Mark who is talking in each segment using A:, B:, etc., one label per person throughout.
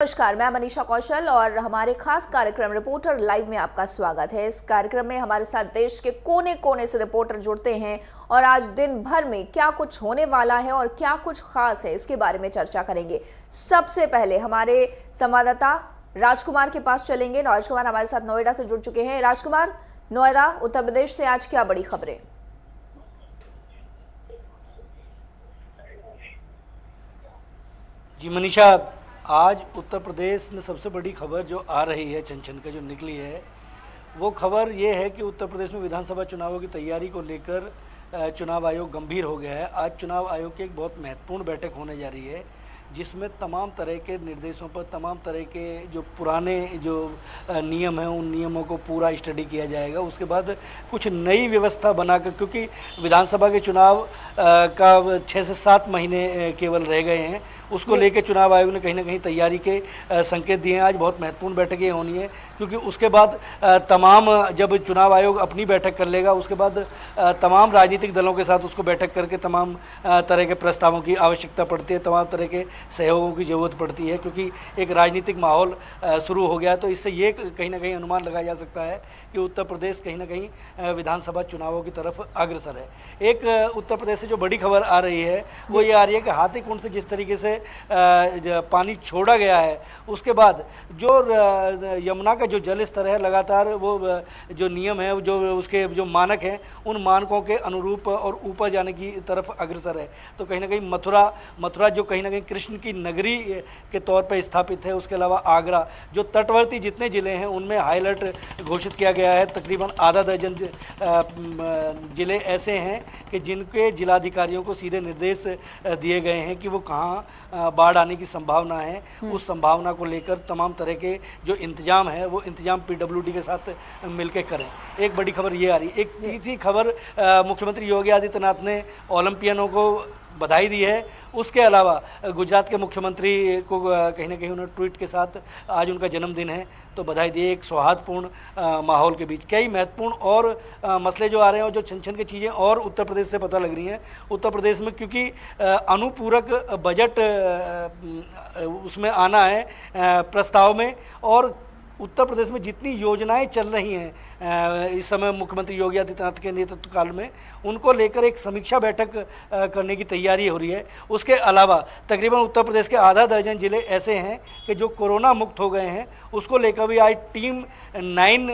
A: नमस्कार, मैं मनीषा कौशल और हमारे खास कार्यक्रम रिपोर्टर लाइव में आपका स्वागत है। इस कार्यक्रम में हमारे साथ देश के कोने कोने से रिपोर्टर जुड़ते हैं और आज दिन भर में क्या कुछ होने वाला है और क्या कुछ खास है इसके बारे में चर्चा करेंगे। सबसे पहले हमारे संवाददाता राजकुमार के पास चलेंगे। राजकुमार हमारे साथ नोएडा से जुड़ चुके हैं। राजकुमार, नोएडा उत्तर प्रदेश से आज क्या बड़ी खबरें?
B: जी मनीषा, आज उत्तर प्रदेश में सबसे बड़ी खबर जो आ रही है, छन के जो निकली है, वो खबर ये है कि उत्तर प्रदेश में विधानसभा चुनावों की तैयारी को लेकर चुनाव आयोग गंभीर हो गया है। आज चुनाव आयोग की एक बहुत महत्वपूर्ण बैठक होने जा रही है, जिसमें तमाम तरह के निर्देशों पर, तमाम तरह के जो पुराने जो नियम हैं, उन नियमों को पूरा स्टडी किया जाएगा। उसके बाद कुछ नई व्यवस्था बनाकर, क्योंकि विधानसभा के चुनाव का 6 से 7 महीने केवल रह गए हैं, उसको लेकर चुनाव आयोग ने कहीं ना कहीं तैयारी के संकेत दिए हैं। आज बहुत महत्वपूर्ण बैठकें होनी है, क्योंकि उसके बाद जब चुनाव आयोग अपनी बैठक कर लेगा, उसके बाद तमाम राजनीतिक दलों के साथ उसको बैठक करके तमाम तरह के प्रस्तावों की आवश्यकता पड़ती है, तमाम तरह के सहयोगों की ज़रूरत पड़ती है, क्योंकि एक राजनीतिक माहौल शुरू हो गया। तो इससे ये कहीं ना कहीं अनुमान लगाया जा सकता है कि उत्तर प्रदेश कहीं ना कहीं विधानसभा चुनावों की तरफ अग्रसर है। एक उत्तर प्रदेश से जो बड़ी खबर आ रही है वो ये आ रही है कि हाथीकुंड से जिस तरीके से पानी छोड़ा गया है, उसके बाद जो यमुना का जो जल स्तर है, लगातार वो जो नियम है, जो उसके जो मानक हैं, उन मानकों के अनुरूप और ऊपर जाने की तरफ अग्रसर है। तो कहीं ना कहीं मथुरा जो कहीं ना कहीं कृष्ण की नगरी के तौर पर स्थापित है, उसके अलावा आगरा, जो तटवर्ती जितने ज़िले हैं उनमें हाई अलर्ट घोषित किया गया है। तकरीबन आधा दर्जन ज़िले ऐसे हैं कि जिनके जिलाधिकारियों को सीधे निर्देश दिए गए हैं कि वो कहाँ बाढ़ आने की संभावना है, उस संभावना को लेकर तमाम तरह के जो इंतजाम है वो इंतजाम पीडब्ल्यूडी के साथ मिलकर करें। एक बड़ी खबर ये आ रही है। एक तीसरी खबर, मुख्यमंत्री योगी आदित्यनाथ ने ओलंपियनों को बधाई दी है। उसके अलावा गुजरात के मुख्यमंत्री को कहीं ना कहीं उन्होंने ट्वीट के साथ, आज उनका जन्मदिन है, तो बधाई दी। एक सौहार्दपूर्ण माहौल के बीच कई महत्वपूर्ण और मसले जो आ रहे हैं और जो छन की चीज़ें और उत्तर प्रदेश से पता लग रही हैं। उत्तर प्रदेश में क्योंकि अनुपूरक बजट उसमें आना है प्रस्ताव में, और उत्तर प्रदेश में जितनी योजनाएं चल रही हैं इस समय मुख्यमंत्री योगी आदित्यनाथ के नेतृत्व काल में, उनको लेकर एक समीक्षा बैठक करने की तैयारी हो रही है। उसके अलावा तकरीबन उत्तर प्रदेश के आधा दर्जन जिले ऐसे हैं कि जो कोरोना मुक्त हो गए हैं, उसको लेकर भी आज टीम 9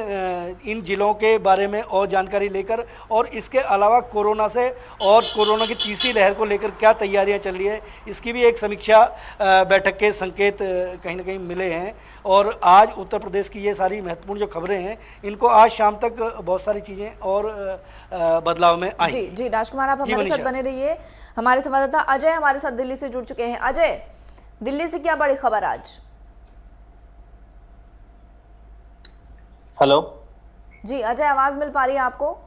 B: इन जिलों के बारे में और जानकारी लेकर, और इसके अलावा कोरोना से और कोरोना की तीसरी लहर को लेकर क्या तैयारियां चल रही है, इसकी भी एक समीक्षा बैठक के संकेत कहीं ना कहीं मिले हैं। और आज उत्तर प्रदेश की ये सारी महत्वपूर्ण जो खबरें हैं, इनको आज शाम तक बहुत सारी चीज़ें और बदलाव में आई।
A: जी राजकुमार, आप हमारे साथ बने रहिए। हमारे संवाददाता अजय हमारे साथ दिल्ली से जुड़ चुके हैं। अजय, दिल्ली से क्या बड़ी खबर आज?
C: हेलो
A: जी अजय, आवाज मिल पा रही है आपको?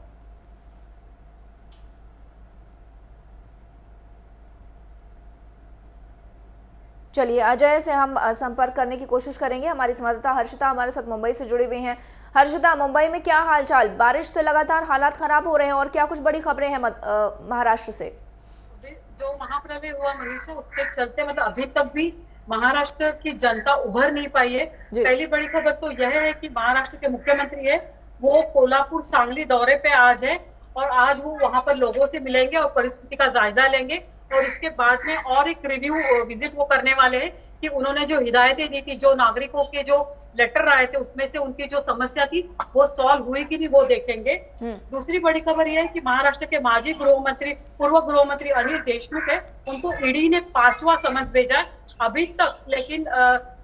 A: चलिए अजय से हम संपर्क करने की कोशिश करेंगे। हमारी संवाददाता हर्षिता हमारे साथ मुंबई से जुड़ी हुई हैं। हर्षिता, मुंबई में क्या हालचाल? बारिश से लगातार हालात खराब हो रहे हैं और क्या कुछ बड़ी खबरें हैं महाराष्ट्र से?
D: जो महाप्रलय हुआ मनीषा, उसके चलते अभी तक भी महाराष्ट्र की जनता उभर नहीं पाई है। पहली बड़ी खबर तो यह है कि महाराष्ट्र के मुख्यमंत्री है वो कोल्हापुर सांगली दौरे पे आज है, और आज वो वहां पर लोगों से मिलेंगे और परिस्थिति का जायजा लेंगे, और इसके बाद में और एक रिव्यू विजिट वो करने वाले हैं कि उन्होंने जो हिदायतें दी थी, जो नागरिकों के जो लेटर आए थे, उसमें से उनकी जो समस्या थी वो सॉल्व हुई कि नहीं वो देखेंगे। दूसरी बड़ी खबर यह है कि महाराष्ट्र के माजी पूर्व गृह मंत्री अनिल देशमुख है, उनको ईडी ने 5वां समन्स भेजा है अभी तक, लेकिन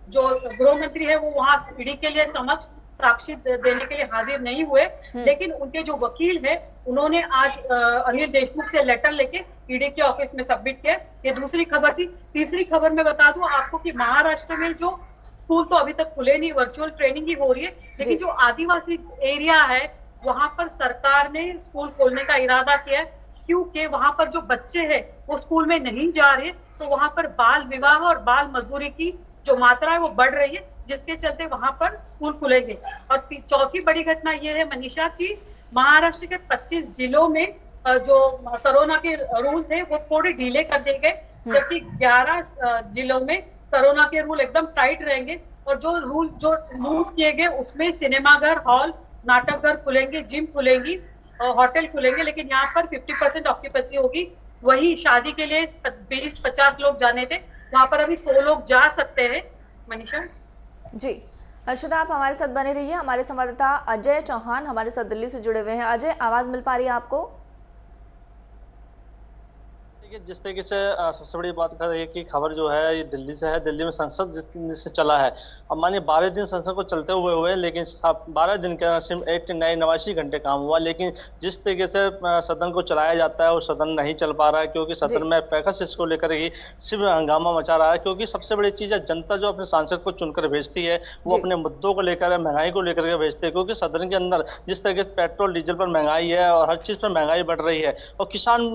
D: जो गृह मंत्री है वो वहां ईडी के लिए समक्ष साक्षी देने के लिए हाजिर नहीं हुए। लेकिन उनके जो वकील है उन्होंने आज अनिल देशमुख से लेटर लेके ईडी के ऑफिस में सबमिट किया। ये दूसरी खबर थी। तीसरी खबर मैं बता दूं आपको कि महाराष्ट्र में जो स्कूल तो अभी तक खुले नहीं, वर्चुअल ट्रेनिंग ही हो रही है, लेकिन जो आदिवासी एरिया है वहां पर सरकार ने स्कूल खोलने का इरादा किया है, क्योंकि वहां पर जो बच्चे हैं वो स्कूल में नहीं जा रहे, तो वहां पर बाल विवाह और बाल मजदूरी की जो मात्रा है वो बढ़ रही है, जिसके चलते वहां पर स्कूल खुलेंगे। और चौथी बड़ी घटना ये है मनीषा की महाराष्ट्र के 25 जिलों में जो कोरोना के रूल थे वो थोड़े ढीले कर दिए गए, जबकि 11 जिलों में कोरोना के रूल एकदम टाइट रहेंगे और जो लूज किए गए उसमें सिनेमाघर, हॉल, नाटकघर खुलेंगे, जिम खुलेंगी, होटल खुलेंगे, लेकिन यहाँ पर 50% ऑक्यूपेंसी होगी। वही शादी के लिए 20-50 लोग जाने थे, वहां पर अभी 100 लोग जा सकते हैं। मनीषा
A: जी, अर्षदा आप हमारे साथ बने रहिए। हमारे संवाददाता अजय चौहान हमारे साथ दिल्ली से जुड़े हुए हैं। अजय, आवाज मिल पा रही है आपको?
C: जिस तरीके से सबसे बड़ी बात कर रही है कि खबर जो है ये दिल्ली से है। दिल्ली में संसद जिस दिन से चला है, अब मानिए 12 दिन संसद को चलते हुए लेकिन 12 दिन के सिर्फ 89 घंटे काम हुआ। लेकिन जिस तरीके से सदन को चलाया जाता है वो सदन नहीं चल पा रहा है, क्योंकि सदन में पैकस इसको लेकर ही सिर्फ हंगामा मचा रहा है। क्योंकि सबसे बड़ी चीज़ है, जनता जो अपने सांसद को चुनकर भेजती है वो अपने मुद्दों को लेकर, महंगाई को लेकर के भेजती है। क्योंकि सदन के अंदर जिस तरीके से पेट्रोल डीजल पर महंगाई है और हर चीज़ पर महंगाई बढ़ रही है, और किसान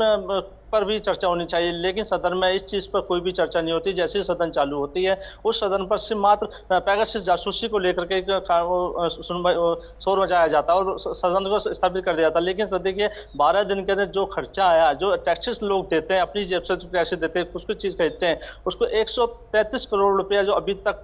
C: पर भी चर्चा होनी चाहिए, लेकिन सदन में इस चीज़ पर कोई भी चर्चा नहीं होती। जैसे ही सदन चालू होती है उस सदन पर सिर्फ मात्र पैगासस जासूसी को लेकर के शोर मचाया जाता है और सदन को स्थापित कर दिया जाता है। लेकिन देखिए 12 दिन के अंदर जो खर्चा आया, जो टैक्सेस लोग देते हैं, अपनी जेब से जो पैसे देते हैं, कुछ कुछ चीज़ खरीदते हैं, उसको 133 करोड़ रुपया जो अभी तक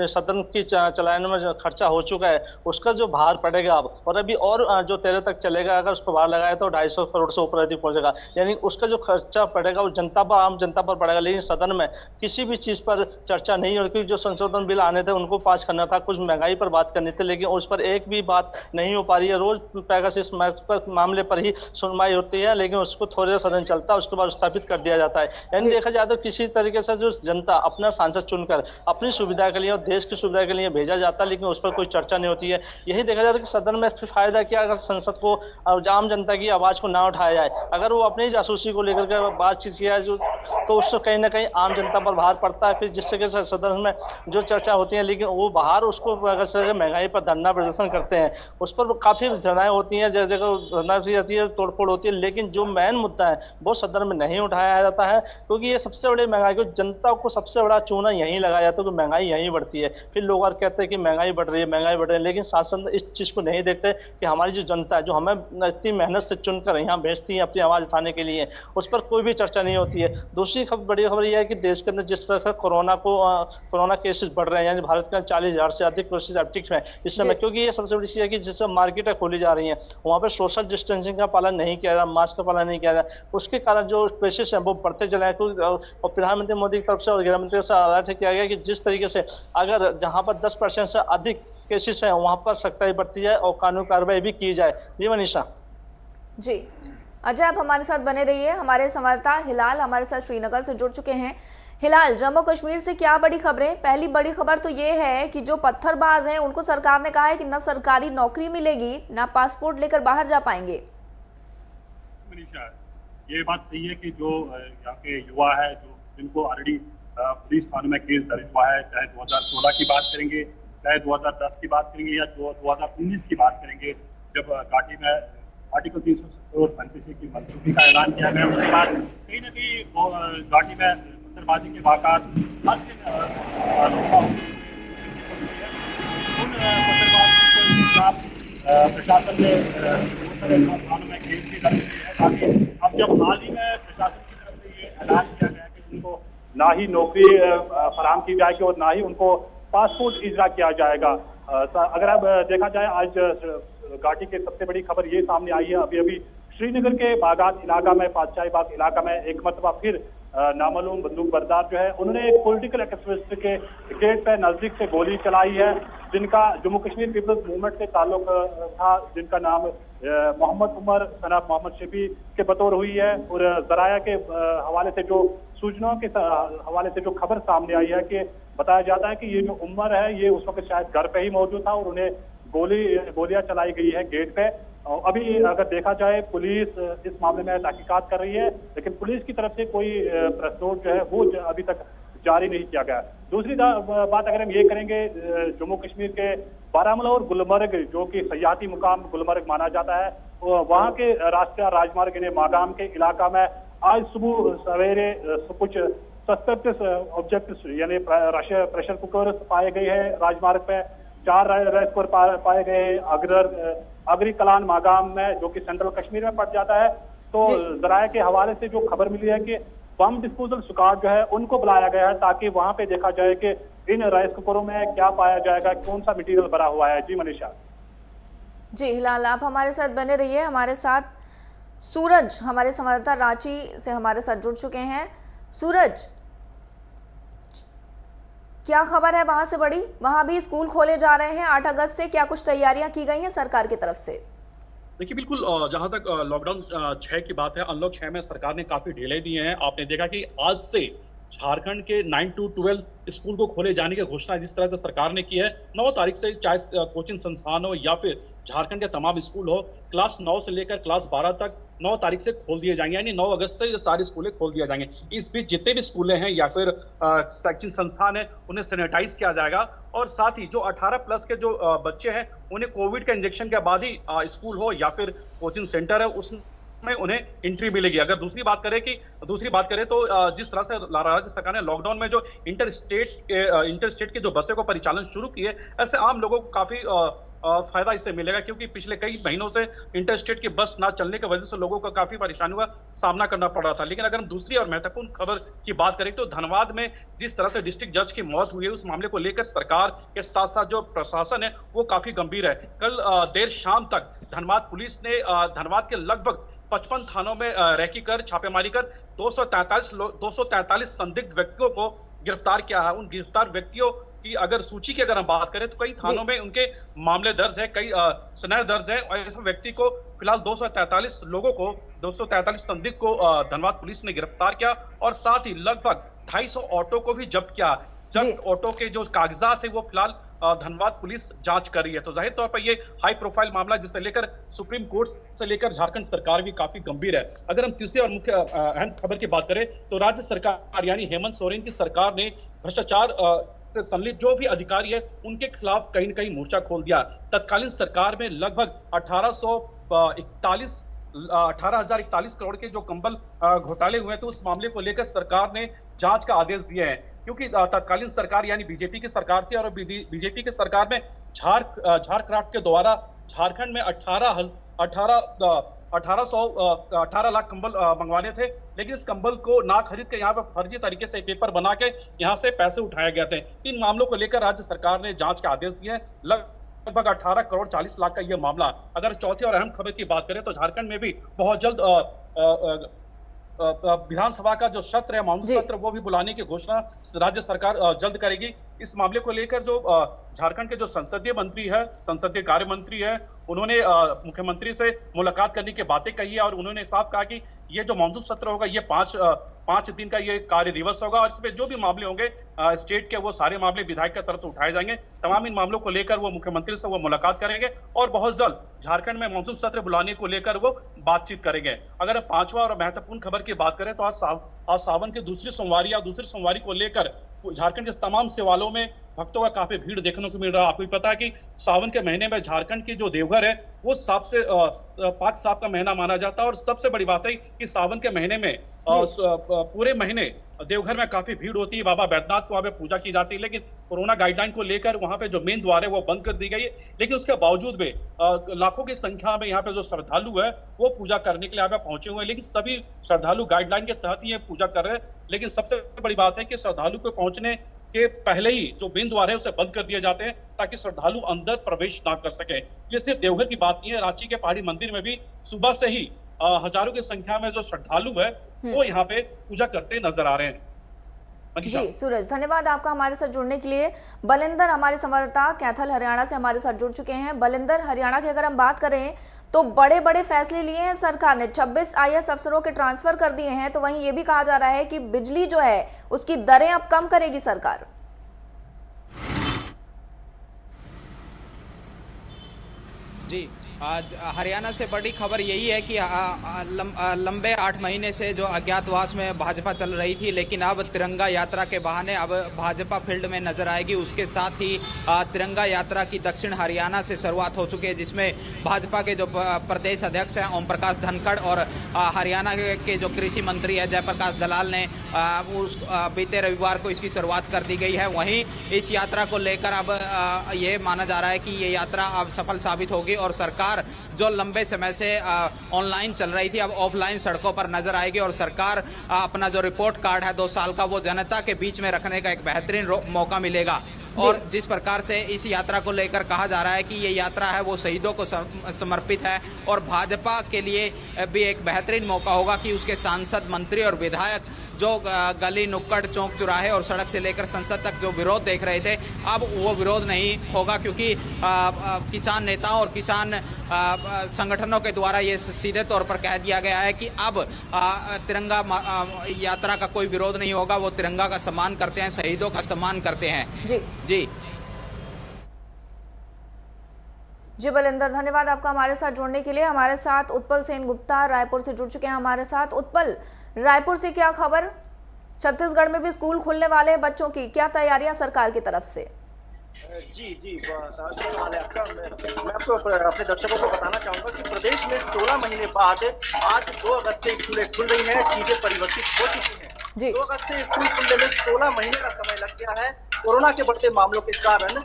C: सदन की चलाने में जो खर्चा हो चुका है उसका जो भार पड़ेगा अब, और अभी और जो 13 तक चलेगा, अगर उसको भार लगाया तो 250 करोड़ से ऊपर अधिक पहुंचेगा। यानी उसका जो खर्चा पड़ेगा वो जनता पर, आम जनता पर पड़ेगा। लेकिन सदन में किसी भी चीज़ पर चर्चा नहीं हो, क्योंकि जो संशोधन बिल आने थे उनको पास करना था, कुछ महंगाई पर बात करनी थी, लेकिन उस पर एक भी बात नहीं हो पा रही है। रोज पैगासस मामले पर ही सुनवाई होती है, लेकिन उसको थोड़ी देर सदन चलता है, उसके बाद स्थापित कर दिया जाता है। यानी देखा जाए तो किसी तरीके से जो जनता अपना सांसद चुनकर अपनी सुविधा के लिए और देश की सुविधा के लिए भेजा जाता है, लेकिन उस पर कोई चर्चा नहीं होती है। यही देखा जाता है कि सदन में फायदा क्या, अगर संसद को आम जनता की आवाज को ना उठाया जाए, अगर वो अपनी जासूसी को लेकर के बातचीत किया जो, तो उससे कहीं ना कहीं आम जनता पर भार पड़ता है। फिर जिससे कि सदन में जो चर्चा होती है, लेकिन वो बाहर उसको अगर महंगाई पर धरना प्रदर्शन करते हैं, उस पर काफ़ी धरनाएं होती हैं, जगह जगह धरना जाती है, तोड़फोड़ होती है, लेकिन जो मेन मुद्दा है वो सदन में नहीं उठाया जाता है। क्योंकि ये सबसे बड़ी महंगाई को, जनता को सबसे बड़ा चूना यहीं लगाया जाता है कि महंगाई यहीं बढ़ती है। फिर लोग और कहते हैं कि महंगाई बढ़ रही है, महंगाई बढ़ रही है, लेकिन सांसद इस चीज़ को नहीं देखते कि हमारी जो जनता है, जो हमें इतनी मेहनत से चुनकर यहाँ भेजती है अपनी आवाज़ उठाने के लिए, उस पर कोई भी चर्चा नहीं होती है। दूसरी बड़ी खबर यह है कि देश के अंदर जिस तरह से कोरोना केसेस बढ़ रहे हैं, यानी भारत के 40,000 से अधिक केसेस एक्टिव हैं इस समय। क्योंकि ये सबसे बड़ी चीज़ है कि जिससे मार्केटें खोली जा रही हैं, वहाँ पर सोशल डिस्टेंसिंग का पालन नहीं किया जा रहा, मास्क का पालन नहीं किया जा रहा, उसके कारण जो केसेस हैं वो बढ़ते चले हैं। और प्रधानमंत्री मोदी की तरफ से और गृह मंत्री से अलर्ट किया गया कि जिस तरीके से अगर जहाँ पर 10% से अधिक केसेस हैं वहाँ पर सख्ताई बरती जाए और कानूनी कार्रवाई भी की जाए। जी मनीषा।
A: जी अजय, आप हमारे साथ बने रहिए। हमारे संवाददाता हिलाल हमारे साथ श्रीनगर से जुड़ चुके हैं। हिलाल, जम्मू कश्मीर से क्या बड़ी खबरें? पहली बड़ी खबर तो ये है कि जो पत्थरबाज हैं उनको सरकार ने कहा है कि न सरकारी नौकरी मिलेगी, ना पासपोर्ट लेकर बाहर जा पाएंगे।
E: मनीषा, ये बात सही है कि जो यहाँ के युवा है, जो जिनको ऑलरेडी पुलिस थाने में केस दर्ज हुआ है, चाहे 2016 की बात करेंगे, चाहे 2010 की बात करेंगे या 2019 की बात करेंगे, जब घाटी में आर्टिकल 370 और 35 की मनसूखी का ऐलान किया गया, उसके बाद कहीं ना कहीं घाटी में पत्थरबाजी के वाक़ात हर दिन उन पत्थरबाजों के खिलाफ प्रशासन ने बहुत सारे थानों में केस भी दर्ज किए हैं। ताकि अब जब हाल ही में प्रशासन की तरफ से ये ऐलान किया गया कि उनको ना ही नौकरी फराहम की जाएगी और ना ही उनको पासपोर्ट इजरा किया जाएगा। अगर अब देखा जाए, आज घाटी की सबसे बड़ी खबर ये सामने आई है, अभी अभी श्रीनगर के बागात इलाका में, पातशाही बाग इलाका में एक मरतबा फिर नामालूम बंदूक बरदार जो है उन्होंने एक पॉलिटिकल एक्टिविस्ट के गेट पे नजदीक से गोली चलाई है, जिनका जम्मू कश्मीर पीपल्स मूवमेंट से ताल्लुक था, जिनका नाम मोहम्मद उमर सनाब मोहम्मद शफी के बतौर हुई है। और जराया के हवाले से जो सूचनाओं के हवाले से जो खबर सामने आई है कि बताया जाता है कि ये जो उमर है ये उस वक्त शायद घर पे ही मौजूद था और उन्हें गोलियां चलाई गई है गेट पे। अभी अगर देखा जाए, पुलिस इस मामले में तहकीकात कर रही है, लेकिन पुलिस की तरफ से कोई प्रेस नोट जो है वो अभी तक जारी नहीं किया गया। दूसरी बात अगर हम ये करेंगे, जम्मू कश्मीर के बारामूला और गुलमर्ग, जो कि सयाहती मुकाम गुलमर्ग माना जाता है, वहाँ के राष्ट्रीय राजमार्ग मागाम के इलाका में आज सुबह सवेरे कुछ सस्पेक्ट ऑब्जेक्ट्स यानी प्रेशर कुकर पाए गए हैं राजमार्ग पे। 4 राइस कुकर पाए गए हैं अगरी कलान मागाम में, जो कि सेंट्रल कश्मीर में पड़ जाता है। तो जराये के हवाले से जो खबर मिली है कि बम डिस्पोजल स्क्वाड जो है उनको बुलाया गया है, ताकि वहां पे देखा जाए कि इन राइस कुकरों में क्या पाया जाएगा, कौन सा मटेरियल भरा हुआ है। जी मनीषा।
A: जी हिलाल, आप हमारे साथ बने रहिए। हमारे साथ सूरज, हमारे संवाददाता रांची से हमारे साथ जुड़ चुके हैं। सूरज, क्या खबर है वहां से बड़ी? वहां भी स्कूल खोले जा रहे हैं 8 अगस्त से, क्या कुछ तैयारियां की गई हैं सरकार की तरफ से?
F: देखिए बिल्कुल, जहां तक लॉकडाउन 6 की बात है, अनलॉक 6 में सरकार ने काफी ढीले दिए हैं। आपने देखा कि आज से झारखंड के 9 to 12 स्कूल को खोले जाने की घोषणा जिस तरह से सरकार ने की है, 9 तारीख से चाहे कोचिंग संस्थान हो या फिर झारखंड के तमाम स्कूल हो, क्लास 9 से लेकर क्लास 12 तक 9 तारीख से खोल दिए जाएंगे, यानी 9 अगस्त से ये सारे स्कूलें खोल दिए जाएंगे। इस बीच जितने भी स्कूलें हैं या फिर शैक्षणिक संस्थान है, उन्हें सैनिटाइज किया जाएगा और साथ ही जो 18 प्लस के जो बच्चे हैं उन्हें कोविड के इंजेक्शन के बाद ही स्कूल हो या फिर कोचिंग सेंटर है उसमें उन्हें एंट्री मिलेगी। अगर दूसरी बात करें तो जिस तरह से राज्य सरकार ने लॉकडाउन में जो इंटर स्टेट की जो बसों को परिचालन शुरू की है, ऐसे आम लोगों को काफी फायदा इससे मिलेगा, क्योंकि पिछले कई महीनों से इंटर स्टेट की बस ना चलने की वजह से लोगों को काफी परेशानियों का सामना करना पड़ रहा था। लेकिन अगर हम दूसरी और महत्वपूर्ण खबर की बात करें तो धनबाद में जिस तरह से डिस्ट्रिक्ट जज की मौत हुई है, उस मामले को लेकर सरकार के साथ साथ जो प्रशासन है वो काफी गंभीर है। कल देर शाम तक धनबाद पुलिस ने धनबाद के लगभग 55 थानों में रैकी कर छापेमारी कर 243 संदिग्ध व्यक्तियों को गिरफ्तार किया है। उन गिरफ्तार व्यक्तियों की अगर सूची की अगर हम बात करें तो कई थानों में उनके मामले दर्ज है, कई सुनहरे दर्ज है और ऐसे व्यक्ति को फिलहाल 243 संदिग्ध को धनबाद पुलिस ने गिरफ्तार किया और साथ ही लगभग 250 ऑटो को भी जब्त किया। जब्त ऑटो के जो कागजात है वो फिलहाल धनबाद पुलिस जांच कर रही है। तो जाहिर तौर पर ये हाई प्रोफाइल मामला जिसे लेकर सुप्रीम कोर्ट से लेकर झारखंड सरकार भी काफी गंभीर है। अगर हम तीसरी और मुख्य अहम खबर की बात करें तो राज्य सरकार यानी हेमंत सोरेन की सरकार ने भ्रष्टाचार से संलिप्त जो भी अधिकारी है उनके खिलाफ कहीं न कहीं मोर्चा खोल दिया। तत्कालीन सरकार में लगभग 18,041 करोड़ के जो कंबल घोटाले हुए थे, उस मामले को लेकर सरकार ने जांच का आदेश दिए हैं, क्योंकि तत्कालीन सरकार यानी बीजेपी की सरकार थी और बीजेपी की सरकार में झारक्राफ्ट के द्वारा झारखंड में 18 लाख कंबल मंगवाने थे, लेकिन इस कंबल को ना खरीद के यहाँ पर फर्जी तरीके से पेपर बना के यहाँ से पैसे उठाए गए थे। इन मामलों को लेकर राज्य सरकार ने जांच के आदेश दिए हैं। लगभग 18 करोड़ 40 लाख का यह मामला। अगर चौथी और अहम खबर की बात करें तो झारखंड में भी बहुत जल्द विधानसभा का जो सत्र है, मानसून सत्र, वो भी बुलाने की घोषणा राज्य सरकार जल्द करेगी। इस मामले को लेकर जो झारखंड के जो संसदीय कार्य मंत्री है, उन्होंने मुख्यमंत्री से मुलाकात करने की बातें कही है और उन्होंने साफ कहा कि ये जो मानसून सत्र होगा ये 5 दिन का ये कार्य दिवस होगा और इसमें जो भी मामले होंगे स्टेट के, वो सारे मामले विधायक की तरफ से उठाए जाएंगे। तमाम इन मामलों को लेकर वो मुख्यमंत्री से वो मुलाकात करेंगे और बहुत जल्द झारखंड में मानसून सत्र बुलाने को लेकर वो बातचीत करेंगे। अगर पांचवा और महत्वपूर्ण खबर की बात करें तो आज सावन की दूसरी सोमवारी को लेकर झारखंड के तमाम शिवालयों में भक्तों का काफी भीड़ देखने को मिल रहा है। आपको पता है कि सावन के महीने में झारखंड की जो देवघर है वो पाक साफ का महीना माना जाता है और सबसे बड़ी बात है कि सावन के महीने में पूरे महीने देवघर में काफी भीड़ होती है। बाबा बैद्यनाथ को वहां पे पूजा की जाती है, लेकिन कोरोना गाइडलाइन को लेकर वहां पे जो मेन द्वार है वो बंद कर दी गई है। लेकिन उसके बावजूद भी लाखों की संख्या में यहाँ पे जो श्रद्धालु है वो पूजा करने के लिए यहाँ पे पहुंचे हुए हैं, लेकिन सभी श्रद्धालु गाइडलाइन के तहत ही ये पूजा कर रहे हैं। लेकिन सबसे बड़ी बात है कि श्रद्धालु को पहुंचने के पहले ही जो मेन द्वार है उसे बंद कर दिए जाते हैं ताकि श्रद्धालु अंदर प्रवेश ना कर सके। ये सिर्फ देवघर की बात नहीं है, रांची के पहाड़ी मंदिर में भी सुबह से ही हजारों की संख्या में जो श्रद्धालु है वो यहाँ पे पूजा करते नजर आ रहे हैं।
A: जी सूरज, धन्यवाद आपका हमारे साथ जुड़ने के लिए। बलिंदर हमारे संवाददाता कैथल हरियाणा से हमारे साथ जुड़ चुके हैं। बलिंदर, हरियाणा की अगर हम बात करें तो बड़े बड़े फैसले लिए हैं सरकार ने, 26 IAS अफसरों के ट्रांसफर कर दिए हैं, तो वहीं ये भी कहा जा रहा है कि बिजली जो है उसकी दरें अब कम करेगी सरकार।
G: जी, आज हरियाणा से बड़ी खबर यही है कि लंबे 8 महीने से जो अज्ञातवास में भाजपा चल रही थी, लेकिन अब तिरंगा यात्रा के बहाने अब भाजपा फील्ड में नजर आएगी। उसके साथ ही तिरंगा यात्रा की दक्षिण हरियाणा से शुरुआत हो चुकी है, जिसमें भाजपा के जो प्रदेश अध्यक्ष हैं ओम प्रकाश धनखड़ और हरियाणा के जो कृषि मंत्री है जयप्रकाश दलाल ने बीते रविवार को इसकी शुरुआत कर दी गई है। वहीं इस यात्रा को लेकर अब ये माना जा रहा है कि ये यात्रा अब सफल साबित होगी और सरकार जो लंबे समय से ऑनलाइन चल रही थी अब ऑफलाइन सड़कों पर नजर आएगी और सरकार अपना जो रिपोर्ट कार्ड है 2 साल का वो जनता के बीच में रखने का एक बेहतरीन मौका मिलेगा। और जिस प्रकार से इस यात्रा को लेकर कहा जा रहा है कि ये यात्रा है वो शहीदों को समर्पित है और भाजपा के लिए भी एक बेहतरीन मौका होगा कि उसके सांसद, मंत्री और विधायक जो गली नुक्कड़, चौक चौराहे और सड़क से लेकर संसद तक जो विरोध देख रहे थे अब वो विरोध नहीं होगा, क्योंकि किसान नेताओं और किसान संगठनों के द्वारा ये सीधे तौर पर कह दिया गया है कि अब तिरंगा यात्रा का कोई विरोध नहीं होगा। वो तिरंगा का सम्मान करते हैं, शहीदों का सम्मान करते हैं। जी
A: जी बलिंदर, धन्यवाद आपका हमारे साथ जुड़ने के लिए। हमारे साथ उत्पल सेन गुप्ता रायपुर से जुड़ चुके हैं हमारे साथ। उत्पल, रायपुर से क्या खबर? छत्तीसगढ़ में भी स्कूल खुलने वाले हैं, बच्चों की क्या तैयारियां सरकार की तरफ से?
H: जी मैं आपको अपने दर्शकों को बताना चाहूंगा कि प्रदेश में 16 महीने बाद आज 2 अगस्त से स्कूलें खुल रही हैं। चीजें परिवर्तित हो चुकी हैं। 2 अगस्त से स्कूल खुलने में 16 महीने का समय लग गया है। कोरोना के बढ़ते मामलों के कारण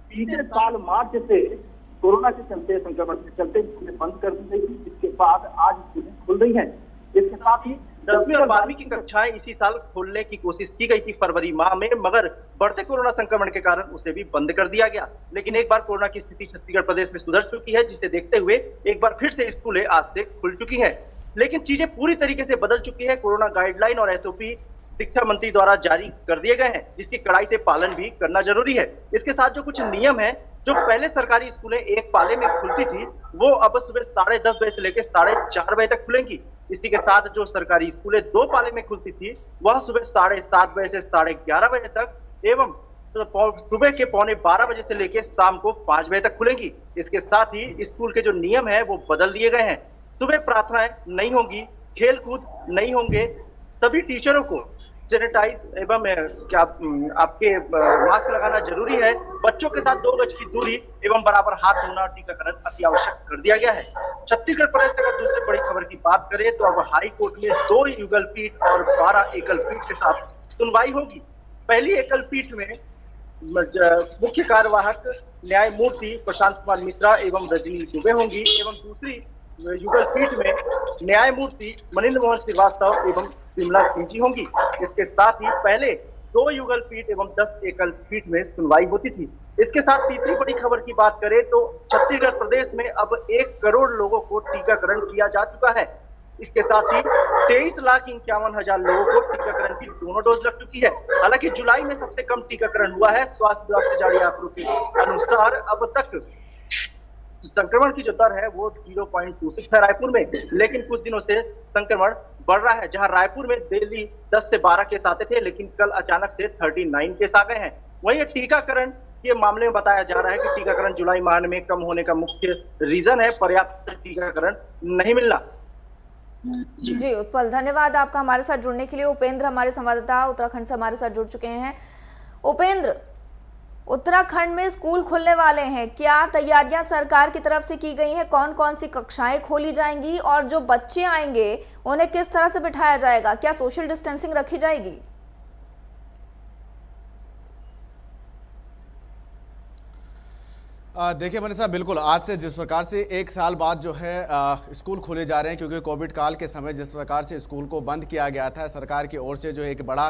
H: बीते साल मार्च से कोरोना के चलते, संक्रमण के चलते स्कूलें बंद कर दी गई थी, जिसके बाद आज स्कूलें खुल रही हैं। इसके साथ ही 10वीं और 12वीं की कक्षाएं इसी साल खोलने की कोशिश की गई थी फरवरी माह में, मगर बढ़ते कोरोना संक्रमण के कारण उसे भी बंद कर दिया गया। लेकिन एक बार कोरोना की स्थिति छत्तीसगढ़ प्रदेश में सुधर चुकी है, जिसे देखते हुए एक बार फिर से स्कूलें आज से खुल चुकी हैं। लेकिन चीजें पूरी तरीके से बदल चुकी है। कोरोना गाइडलाइन और SOP शिक्षा मंत्री द्वारा जारी कर दिए गए हैं, जिसकी कड़ाई से पालन भी करना जरूरी है। इसके साथ जो कुछ नियम है, जो पहले सरकारी स्कूलें एक पाले में खुलती थी, वो अब सुबह 10:30 बजे से लेकर 4:30 बजे तक खुलेंगी। इसी के साथ जो सरकारी स्कूलें 2 पाले में खुलती थी, वह सुबह 7:30 बजे से 11:30 बजे तक एवं सुबह के 11:45 बजे से लेकर शाम को 5 बजे तक खुलेंगी। इसके साथ ही स्कूल के जो नियम है वो बदल दिए गए हैं। सुबह प्रार्थनाएं नहीं होंगी, खेल कूद नहीं होंगे, सभी टीचरों को सैनिटाइज एवं आपके मास्क लगाना जरूरी है। बच्चों के साथ 2 गज की दूरी एवं बराबर हाथ धोना, टीकाकरण अति आवश्यक कर दिया गया है। छत्तीसगढ़ प्रदेश की अगर दूसरी बड़ी खबर की बात करें तो अब हाई कोर्ट में 2 युगल पीठ और 12 एकल पीठ के साथ सुनवाई होगी। पहली एकल पीठ में मुख्य कार्यवाहक न्यायमूर्ति प्रशांत कुमार मिश्रा एवं रजनी दुबे होंगी एवं दूसरी युगल पीठ में न्यायमूर्ति मनिंद्र मोहन श्रीवास्तव एवं विमला सिंह जी होंगी। इसके साथ ही पहले 2 युगल पीठ एवं 10 एकल पीठ में सुनवाई होती थी। इसके साथ तीसरी बड़ी खबर की बात करें तो छत्तीसगढ़ प्रदेश में अब 1 करोड़ लोगों को टीकाकरण किया जा चुका है। इसके साथ ही 23,51,000 लोगों को टीकाकरण की दोनों डोज लग चुकी है। हालांकि जुलाई में सबसे कम टीकाकरण हुआ है। स्वास्थ्य विभाग से जारी आंकड़ों के अनुसार अब तक संक्रमण की जो दर है वो 0.26 है रायपुर में, लेकिन कुछ दिनों से संक्रमण बढ़ रहा है। जहां रायपुर में डेली 10 से 12 केस आते थे, लेकिन कल अचानक से 39 केस आ गए हैं। वहीं टीकाकरण के मामले में बताया जा रहा है कि टीकाकरण जुलाई माह में कम होने का मुख्य रीजन है पर्याप्त टीकाकरण नहीं मिलना।
A: जी उत्पल, धन्यवाद आपका हमारे साथ जुड़ने के लिए। उपेंद्र हमारे संवाददाता उत्तराखंड से हमारे साथ जुड़ चुके हैं। उपेंद्र, उत्तराखंड में स्कूल खुलने वाले हैं, क्या तैयारियां सरकार की तरफ से की गई हैं? कौन कौन सी कक्षाएं खोली जाएंगी और जो बच्चे आएंगे उन्हें किस तरह से बिठाया जाएगा? क्या सोशल डिस्टेंसिंग रखी जाएगी?
I: देखिए मनीषा, बिल्कुल आज से जिस प्रकार से 1 साल बाद जो है स्कूल खोले जा रहे हैं, क्योंकि कोविड काल के समय जिस प्रकार से स्कूल को बंद किया गया था, सरकार की ओर से जो एक बड़ा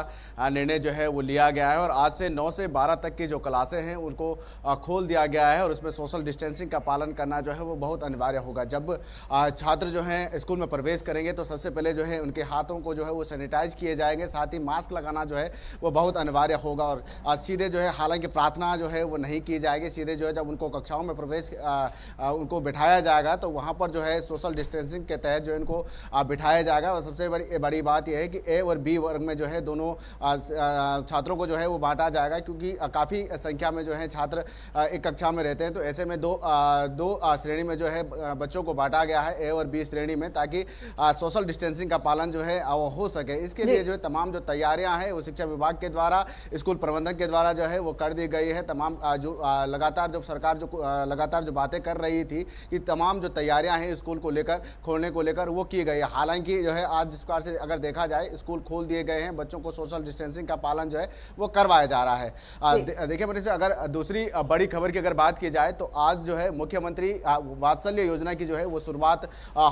I: निर्णय जो है वो लिया गया है और आज से 9 से 12 तक की जो क्लासें हैं उनको खोल दिया गया है और उसमें सोशल डिस्टेंसिंग का पालन करना जो है वो बहुत अनिवार्य होगा। जब छात्र जो हैं स्कूल में प्रवेश करेंगे तो सबसे पहले जो है उनके हाथों को जो है वो सैनिटाइज किए जाएंगे, साथ ही मास्क लगाना जो है वो बहुत अनिवार्य होगा। और सीधे जो है, हालांकि प्रार्थना जो है वो नहीं की जाएगी, सीधे जो है जब उनको कक्षाओं में प्रवेश उनको बिठाया जाएगा तो वहाँ पर जो है सोशल डिस्टेंसिंग के तहत जो इनको बिठाया जाएगा। और सबसे बड़ी बात यह है कि A और B वर्ग में जो है दोनों छात्रों को जो है वो बांटा जाएगा, क्योंकि काफ़ी संख्या में जो है छात्र एक कक्षा में रहते हैं। तो ऐसे में दो श्रेणी में जो है बच्चों को बांटा गया है, A और B श्रेणी में, ताकि सोशल डिस्टेंसिंग का पालन जो है वो हो सके। इसके लिए जो है तमाम जो तैयारियां हैं वो शिक्षा विभाग के द्वारा, स्कूल प्रबंधन के द्वारा जो है वो कर दी गई है। तमाम जो लगातार जब सरकार जो लगातार जो बातें कर रही थी कि तमाम जो तैयारियां हैं स्कूल को लेकर, खोलने को लेकर, वो की गई है। हालांकि जो है आज जिस प्रकार से अगर देखा जाए स्कूल खोल दिए गए हैं, बच्चों को सोशल डिस्टेंसिंग का पालन जो है वो करवाया जा रहा है। देखिए मनीषा, अगर दूसरी बड़ी खबर की अगर बात की जाए तो आज जो है मुख्यमंत्री वात्सल्य योजना की जो है वो शुरुआत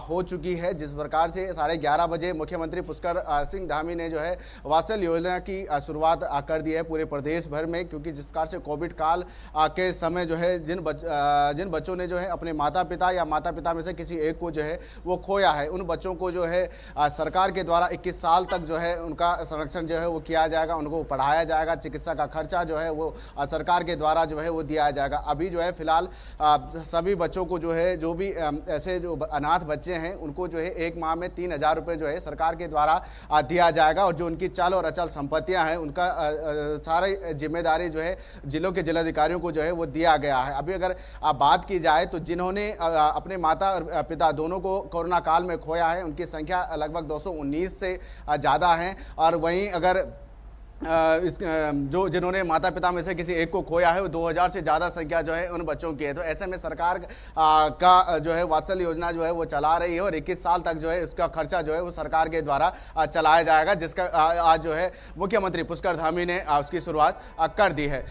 I: हो चुकी है। जिस प्रकार से 11:30 बजे मुख्यमंत्री पुष्कर सिंह धामी ने जो है वात्सल्य योजना की शुरुआत कर दी है पूरे प्रदेश भर में, क्योंकि जिस प्रकार से कोविड काल के समय जो है जिन बच्चों ने जो है अपने माता पिता या माता पिता में से किसी एक को जो है वो खोया है, उन बच्चों को जो है सरकार के द्वारा 21 साल तक जो है उनका संरक्षण जो है वो किया जाएगा, उनको पढ़ाया जाएगा, चिकित्सा का खर्चा जो है वो सरकार के द्वारा जो है वो दिया जाएगा। अभी जो है फिलहाल सभी बच्चों को जो है, जो भी ऐसे जो अनाथ बच्चे हैं उनको जो है 1 माह में 3,000 रुपये जो है सरकार के द्वारा दिया जाएगा, और जो उनकी चल और अचल संपत्तियां हैं उनका सारी जिम्मेदारी जो है जिलों के जिलाधिकारियों को जो है वो दिया गया है। अभी अगर बात की जाए तो जिन्होंने अपने माता और पिता दोनों को कोरोना काल में खोया है उनकी संख्या लगभग 219 से ज़्यादा है, और वहीं अगर जो जिन्होंने माता पिता में से किसी एक को खोया है वो 2000 से ज़्यादा संख्या जो है उन बच्चों की है। तो ऐसे में सरकार का जो है वात्सल्य योजना जो है वो चला रही है, और 21 साल तक जो है इसका खर्चा जो है वो सरकार के द्वारा चलाया जाएगा, जिसका आज जो है मुख्यमंत्री पुष्कर धामी ने उसकी शुरुआत कर दी है।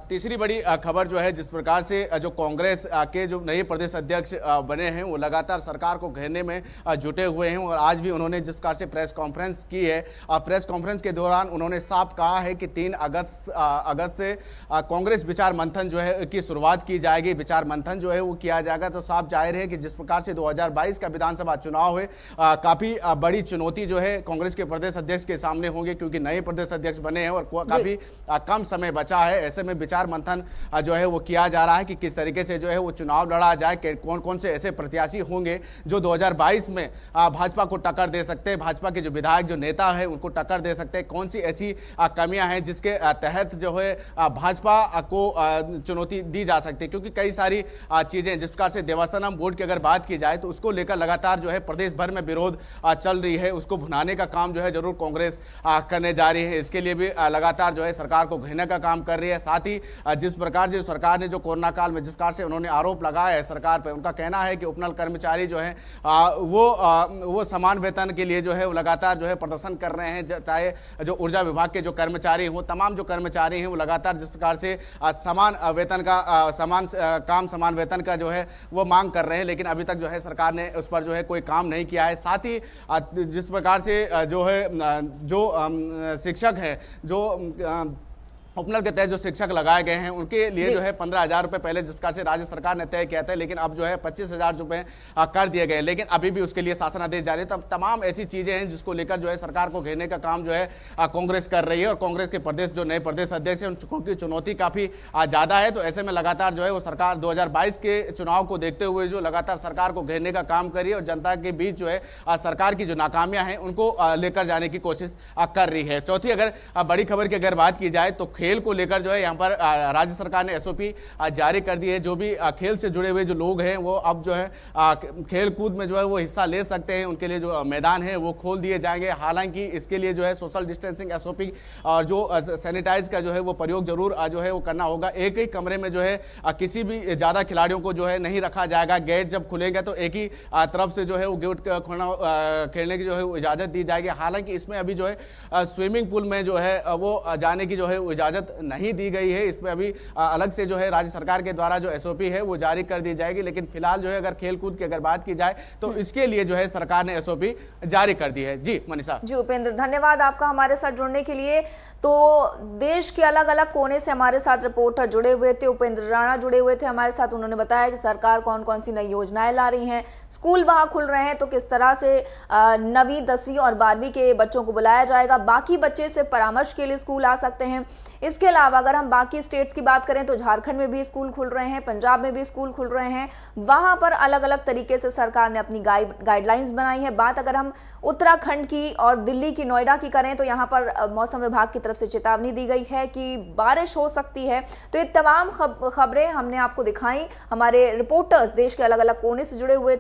I: तीसरी बड़ी खबर जो है, जिस प्रकार से जो कांग्रेस के जो नए प्रदेश अध्यक्ष बने हैं वो लगातार सरकार को घेरने में जुटे हुए हैं, और आज भी उन्होंने जिस प्रकार से प्रेस कॉन्फ्रेंस की है, प्रेस कॉन्फ्रेंस के दौरान उन्होंने साफ कहा है कि 3 अगस्त से कांग्रेस विचार मंथन जो है की शुरुआत की जाएगी, विचार मंथन जो है वो किया जाएगा। तो साफ जाहिर है कि जिस प्रकार से 2022 का विधानसभा चुनाव है, काफी बड़ी चुनौती जो है कांग्रेस के प्रदेश अध्यक्ष के सामने होंगे, क्योंकि नए प्रदेश अध्यक्ष बने हैं और काफी कम समय बचा है। ऐसे में विचार मंथन जो है वो किया जा रहा है कि किस तरीके से जो है वो चुनाव लड़ा जाए, कौन कौन से ऐसे प्रत्याशी होंगे जो 2022 में भाजपा को टक्कर दे सकते हैं, भाजपा के जो विधायक जो नेता है उनको टक्कर दे सकते हैं, कौन सी ऐसी कमियां हैं जिसके तहत जो है भाजपा को चुनौती दी जा सकती है। क्योंकि कई सारी चीजें, जिस प्रकार से देवस्थानम बोर्ड की अगर बात की जाए तो उसको लेकर लगातार जो है प्रदेश भर में विरोध चल रही है, उसको भुनाने का काम जो है जरूर कांग्रेस करने जा रही है। इसके लिए भी लगातार जो है सरकार को घेरने का काम कर रही है। साथ ही जिस प्रकार से सरकार ने जो कोरोना काल में जिस प्रकार से उन्होंने आरोप लगाया है सरकार पर, उनका कहना है कि उपनल कर्मचारी जो है वो समान वेतन के लिए जो है वो लगातार जो है प्रदर्शन कर रहे हैं, चाहे जो ऊर्जा विभाग के जो कर्मचारी हो, तमाम जो कर्मचारी हैं वो लगातार जिस प्रकार से समान वेतन का समान वेतन का जो है वो मांग कर रहे हैं, लेकिन अभी तक जो है सरकार ने उस पर जो है कोई काम नहीं किया है। साथ ही जिस प्रकार से जो है जो शिक्षक हैं, जो उपनल के तहत जो शिक्षक लगाए गए हैं उनके लिए जो है 15,000 रुपये पहले जिस प्रकार से राज्य सरकार ने तय किया था, लेकिन अब जो है 25,000 रुपये कर दिए गए, लेकिन अभी भी उसके लिए शासन आदेश जारी है। तो तमाम ऐसी चीजें हैं जिसको लेकर जो है सरकार को घेरने का काम जो है कांग्रेस कर रही है, और कांग्रेस के प्रदेश जो नए प्रदेश अध्यक्ष हैं उनकी चुनौती काफी ज्यादा है। तो ऐसे में लगातार जो है वो सरकार 2022 के चुनाव को देखते हुए जो लगातार सरकार को घेरने का काम कर रही है, और जनता के बीच जो है सरकार की जो नाकामियां हैं उनको लेकर जाने की कोशिश कर रही है। चौथी अगर बड़ी खबर की अगर बात की जाए तो खेल को लेकर जो है यहाँ पर राज्य सरकार ने एसओपी जारी कर दी है। जो भी खेल से जुड़े हुए जो लोग हैं वो अब जो है खेल कूद में जो है वो हिस्सा ले सकते हैं, उनके लिए जो मैदान है वो खोल दिए जाएंगे। हालांकि इसके लिए जो है सोशल डिस्टेंसिंग एसओपी और जो सैनिटाइज का जो है वो प्रयोग जरूर जो है वो करना होगा। एक ही कमरे में जो है किसी भी ज्यादा खिलाड़ियों को जो है नहीं रखा जाएगा। गेट जब खुलेगा तो एक ही तरफ से जो है वो गेट खोलना खेलने की जो है इजाजत दी जाएगी। हालांकि इसमें अभी जो है स्विमिंग पूल में जो है वो जाने की जो है इजाजत नहीं दी गई है। इसमें अभी अलग से जो है राज्य सरकार के द्वारा जो एसओपी है वो जारी कर दी जाएगी, लेकिन फिलहाल जो है अगर खेल कूद की अगर बात की जाए तो इसके लिए जो है सरकार ने एसओपी जारी कर दी है। जी मनीषा।
A: जी उपेंद्र, धन्यवाद आपका हमारे साथ जुड़ने के लिए। तो देश के अलग अलग कोने से हमारे साथ रिपोर्टर जुड़े हुए थे, उपेंद्र राणा जुड़े हुए थे हमारे साथ। उन्होंने बताया कि सरकार कौन कौन सी नई योजनाएं ला रही हैं, स्कूल वहां खुल रहे हैं तो किस तरह से 9वीं 10वीं और 12वीं के बच्चों को बुलाया जाएगा, बाकी बच्चे से परामर्श के लिए स्कूल आ सकते हैं। इसके अलावा अगर हम बाकी स्टेट्स की बात करें तो झारखंड में भी स्कूल खुल रहे हैं, पंजाब में भी स्कूल खुल रहे हैं, वहां पर अलग अलग तरीके से सरकार ने अपनी गाइडलाइंस बनाई है। बात अगर हम उत्तराखंड की और दिल्ली की, नोएडा की करें तो यहाँ पर मौसम विभाग की तरफ से चेतावनी दी गई है कि बारिश हो सकती है। तो ये तमाम खबरें हमने आपको दिखाई, हमारे रिपोर्टर्स देश के अलग अलग कोने से जुड़े हुए थे।